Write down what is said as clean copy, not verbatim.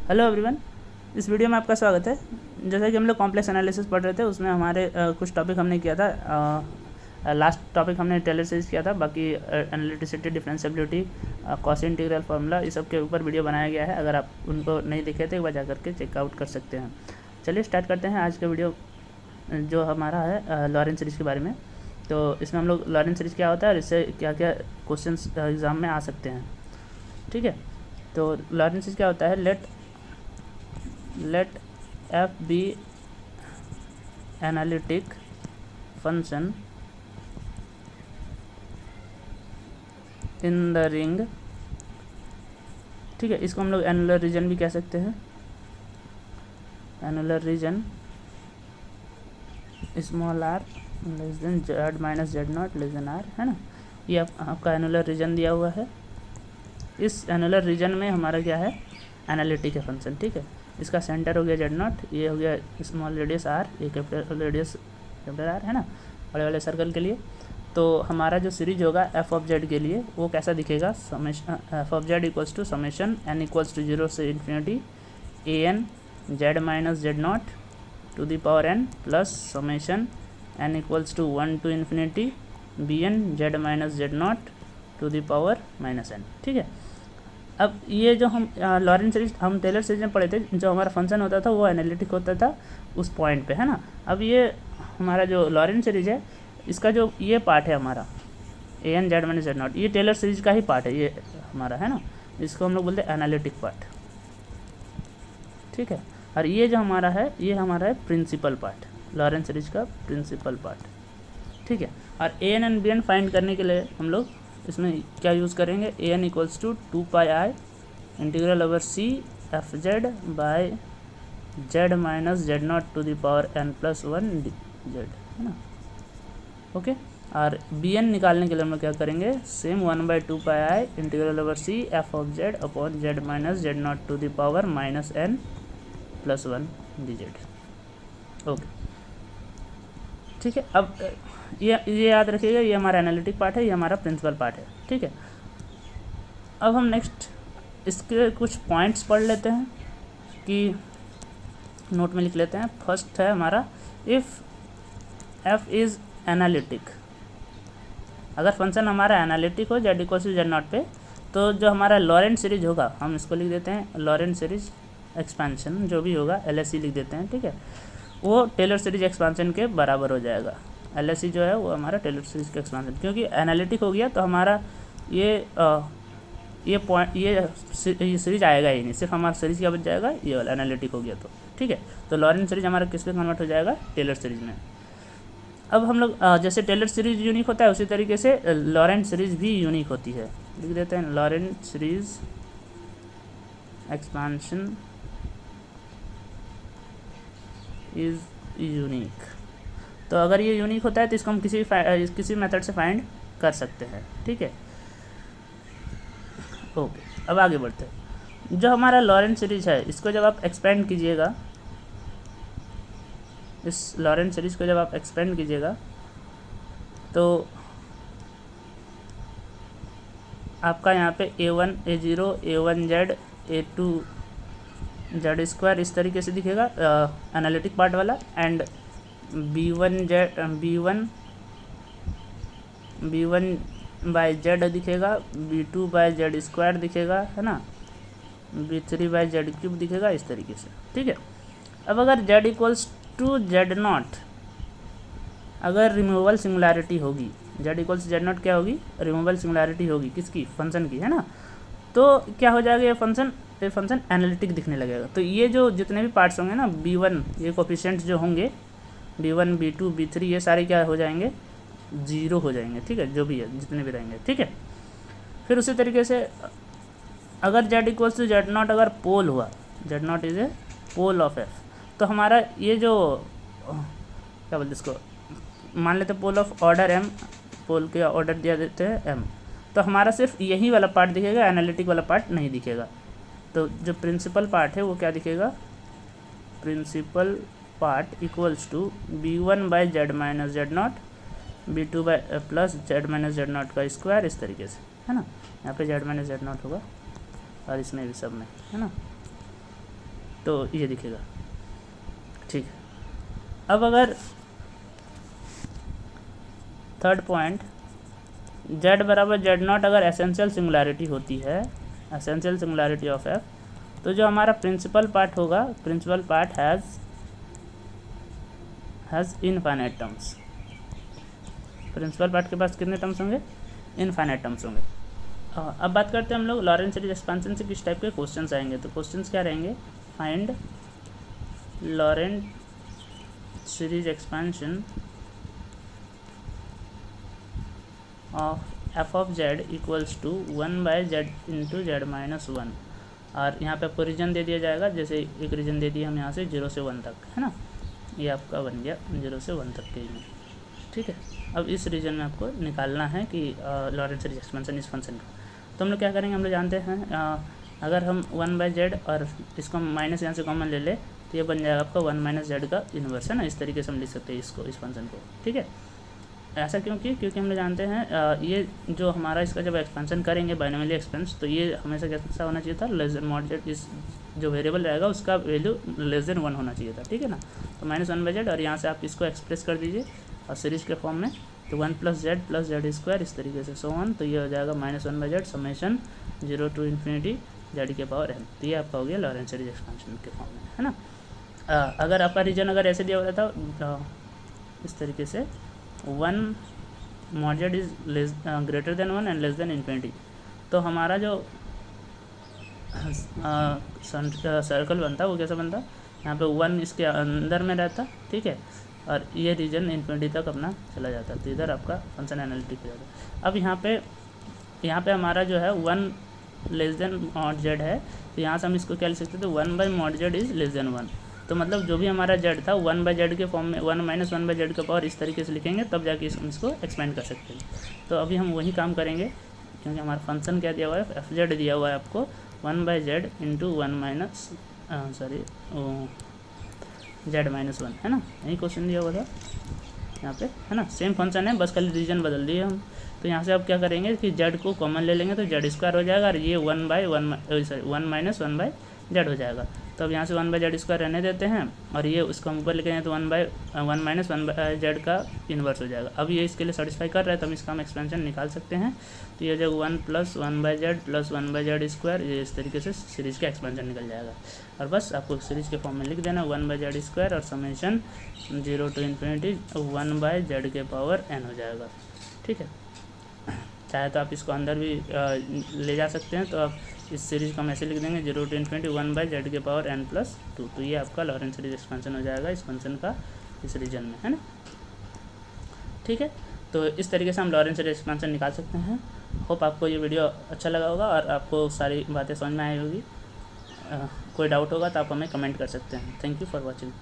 Hello everyone, इस video में आपका स्वागत है। जैसा कि हम लोग कॉम्प्लेक्स एनालिसिस पढ़ रहे थे, उसमें हमारे कुछ टॉपिक हमने किया था। लास्ट टॉपिक हमने टेलर सीरीज किया था। बाकी analyticity, differentiability, cos integral formula, इस सब के ऊपर वीडियो बनाया गया है। अगर आप उनको नहीं देखे तो एक बार जा करके चेकआउट कर सकते हैं। चलिए स्टार्ट करते हैं आज का वीडियो, जो हमारा है लॉरेंट सीरीज के बारे में। तो इसमें हम लोग लॉरेंट सीरीज क्या होता है और इससे क्या क्या क्वेश्चन एग्ज़ाम में आ सकते हैं। ठीक है, तो लॉरेंट सीरीज क्या होता है? let f be analytic function in the ring। ठीक है, इसको हम लोग एनुलर रीजन भी कह सकते हैं। Annular region small r less than z minus Z not less than r, है ना। ये आपका एनुलर रीजन दिया हुआ है। इस एनुलर रीजन में हमारा क्या है? एनालिटिक है फंक्शन। ठीक है, इसका सेंटर हो गया जेड नॉट, ये हो गया स्मॉल रेडियस आर, ये कैपिटल रेडियस कैपिटल आर, है ना, बड़े वाले सर्कल के लिए। तो हमारा जो सीरीज होगा एफ ऑफ जेड के लिए वो कैसा दिखेगा? Summation F of Z equals to summation N equals to 0 से infinity A N Z minus Z not to the power N plus summation N equals to 1 to infinity B N Z minus Z not to the power minus N. ठीक है, अब ये जो हम Laurent series, हम Taylor series में पढ़े थे, जो हमारा फंक्शन होता था वो एनालिटिक होता था उस पॉइंट पे, है ना। अब ये हमारा जो लॉरेंट सीरीज है, इसका जो ये पार्ट है हमारा A N Z minus Z naught, ये टेलर सीरीज का ही पार्ट है, ये हमारा, है ना। इसको हम लोग बोलते हैं एनालिटिक पार्ट। ठीक है, और ये जो हमारा है, ये हमारा है प्रिंसिपल पार्ट, लॉरेंट सीरीज का प्रिंसिपल पार्ट। ठीक है, और A N and B N find करने के लिए हम लोग इसमें क्या यूज़ करेंगे? A N equals to 2πi integral over C F Z by Z minus Z not to the power N plus 1 Z, है ना। ओके, और बी एन निकालने के लिए हम लोग क्या करेंगे? Same 1/2πi integral over C F of Z upon Z minus Z not to the power minus N plus 1 D Z. Okay, ठीक है। अब ये याद रखिएगा, ये हमारा एनालिटिक पार्ट है, ये हमारा प्रिंसिपल पार्ट है। ठीक है, अब हम नेक्स्ट इसके कुछ पॉइंट्स पढ़ लेते हैं, कि नोट में लिख लेते हैं। फर्स्ट है हमारा, इफ़ एफ इज़ एनालिटिक, अगर फंक्शन हमारा एनालिटिक हो Z equal to Z not पे, तो जो हमारा लॉरेंट सीरीज होगा, हम इसको लिख देते हैं लॉरेंट सीरीज एक्सपेंशन, जो भी होगा LSE लिख देते हैं। ठीक है, वो टेलर सीरीज एक्सपेंशन के बराबर हो जाएगा। LSE जो है वो हमारा टेलर सीरीज का एक्सपेंशन, क्योंकि एनालिटिक हो गया तो हमारा ये पॉइंट, ये सीरीज आएगा ही नहीं, सिर्फ हमारा सीरीज क्या बच जाएगा? ये वाला एनालिटिक हो गया तो। ठीक है, तो लॉरेंट सीरीज हमारा किस पे कन्वर्ट हो जाएगा? टेलर सीरीज में। अब हम लोग जैसे टेलर सीरीज यूनिक होता है, उसी तरीके से लॉरेंट सीरीज भी यूनिक होती है। लिख देते हैं Laurent series expansion is unique. तो अगर ये यूनिक होता है तो इसको हम किसी मेथड से फाइंड कर सकते हैं। ठीक है, ओके, अब आगे बढ़ते हैं। जो हमारा लॉरेंट सीरीज है, इसको जब आप एक्सपेंड कीजिएगा, इस लॉरेंट सीरीज को जब आप एक्सपेंड कीजिएगा, तो आपका यहाँ पे A1 A0 A1 Z A2 Z square इस तरीके से दिखेगा एनालिटिक पार्ट वाला, एंड B1 बाय जेड दिखेगा, B2 बाय जेड स्क्वायर दिखेगा, है ना, B3 बाय जेड क्यूब दिखेगा, इस तरीके से। ठीक है, अब अगर Z equals to Z not, अगर रिमूवल सिंगुलैरिटी होगी, Z इक्वल्स जेड नॉट क्या होगी? रिमूवल सिंगुलैरिटी होगी, किसकी? फंक्शन की, है ना। तो क्या हो जाएगा? ये फंक्शन एनालिटिक दिखने लगेगा। तो ये जो जितने भी पार्ट्स होंगे ना, B1, ये कोफिशिएंट्स जो होंगे B1 B2 B3, ये सारे क्या हो जाएंगे? 0 हो जाएंगे। ठीक है, जो भी है, जितने भी रहेंगे। ठीक है, फिर उसी तरीके से अगर Z equals to Z not अगर पोल हुआ, Z not is a pole of F, तो हमारा ये जो क्या बोलते इसको, मान लेते pole of order m, pole के ऑर्डर दिया देते हैं m, तो हमारा सिर्फ यही वाला पार्ट दिखेगा, एनालिटिक वाला पार्ट नहीं दिखेगा। तो जो प्रिंसिपल पार्ट है वो क्या दिखेगा? Principal part equals to B1 by Z minus Z not B2 by plus Z minus Z not का स्क्वायर, इस तरीके से, है ना। यहाँ पे जेड माइनस जेड नॉट होगा और इसमें भी सब में, है ना। तो ये दिखेगा। ठीक है, अब अगर थर्ड पॉइंट z बराबर z0 अगर एसेंशियल सिंगुलैरिटी होती है, एसेंशियल सिंगुलैरिटी ऑफ f, तो जो हमारा प्रिंसिपल पार्ट होगा, principal part has infinite terms. Principal part के पास कितने टर्म्स होंगे? इनफाइनाइट टर्म्स होंगे। अब बात करते हैं हम लोग लॉरेंट सीरीज एक्सपेंशन से किस टाइप के क्वेश्चंस आएंगे। तो क्वेश्चंस क्या रहेंगे? Find Laurent series expansion of F of Z equals to 1/z into Z minus 1। और यहाँ पे आपको रीजन दे दिया जाएगा, जैसे एक रीजन दे दिया हम यहाँ से 0 से 1 तक, है ना, ये आपका बन गया 0 से 1 तक के लिए। ठीक है, अब इस रीजन में आपको निकालना है कि लॉरेंट सीरीज एक्सपेंशन इस फंक्शन का। तो हम लोग क्या करेंगे, हम लोग जानते हैं अगर हम 1/z और इसको माइनस यहाँ से कॉमन ले ले तो ये बन जाएगा आपका 1 - z का इन्वर्स, है ना। इस तरीके से हम लिख सकते हैं इसको, इस फंक्शन को। ठीक है, ऐसा क्योंकि हम लोग जानते हैं ये जो हमारा इसका जब एक्सपेंशन करेंगे बाइनोमियल एक्सपेंस, तो ये हमेशा कैसा होना चाहिए था, लेस देन मॉड जेड, इस जो वेरिएबल रहेगा उसका वैल्यू लेस देन 1 होना चाहिए था। ठीक है ना, तो -1/z और यहाँ से आप इसको एक्सप्रेस कर दीजिए और सीरीज के फॉर्म में, तो 1 + z इस तरीके से सो ऑन, तो ये हो जाएगा -1/z समेशन 0 to ∞ z⁴n। तो ये आपका हो गया लॉरेंट सीरीज एक्सपेंशन के फॉर्म में, है ना। अगर आपका रीजन अगर ऐसे दिया हुआ था इस तरीके से 1 mod z is greater than 1 and less than ∞, तो हमारा जो सर्कल बनता वो कैसा बनता, यहाँ पे 1 इसके अंदर में रहता। ठीक है, और ये रीजन ∞ तक अपना चला जाता, तो इधर आपका फंक्शन एनालिटिक हो जाता। अब यहाँ पे हमारा जो है 1 लेस देन मॉड z है, तो यहाँ से हम इसको क्या लिख सकते थे, 1/mod z is less than 1। तो मतलब जो भी हमारा z था 1/z के फॉर्म में 1 - 1/z का पावर इस तरीके से लिखेंगे, तब जाके इसको एक्सपेंड कर सकते हैं। तो अभी हम वही काम करेंगे, क्योंकि हमारा फंक्शन क्या दिया हुआ है, f(z) दिया हुआ है आपको 1/z इंटू z-1, है ना। यही क्वेश्चन दिया हुआ था यहाँ पे, है ना। सेम फंक्शन है, बस खाली रीजन बदल दिए हम। तो यहाँ से अब क्या करेंगे कि z को कॉमन ले लेंगे, तो z² हो जाएगा और ये 1 - 1/z हो जाएगा। तो अब यहाँ से 1/z² रहने देते हैं और ये उसको हम ऊपर लिखे हैं, तो 1 - 1/z का इन्वर्स हो जाएगा। अब ये इसके लिए सेटिस्फाई कर रहा है, तो हम इसका हम एक्सपेंशन निकाल सकते हैं। तो ये जो 1 + 1/z + 1/z², ये इस तरीके से सीरीज़ का एक्सपेंशन निकल जाएगा। और बस आपको सीरीज़ के फॉर्म में लिख देना 1/z² और समेशन 0 to ∞ 1/z⁴n हो जाएगा। ठीक है, चाहे तो आप इसको अंदर भी ले जा सकते हैं, तो आप इस सीरीज़ को हम ऐसे लिख देंगे 0 to ∞ 1/z⁴n+2। तो ये आपका लॉरेंट सीरीज एक्सपेंशन हो जाएगा इस फंक्शन का इस रीजन में, है ना। ठीक है, तो इस तरीके से हम लॉरेंट सीरीज एक्सपेंशन निकाल सकते हैं। होप आपको ये वीडियो अच्छा लगा होगा और आपको सारी बातें समझ में आई होगी। कोई डाउट होगा तो आप हमें कमेंट कर सकते हैं। Thank you for watching.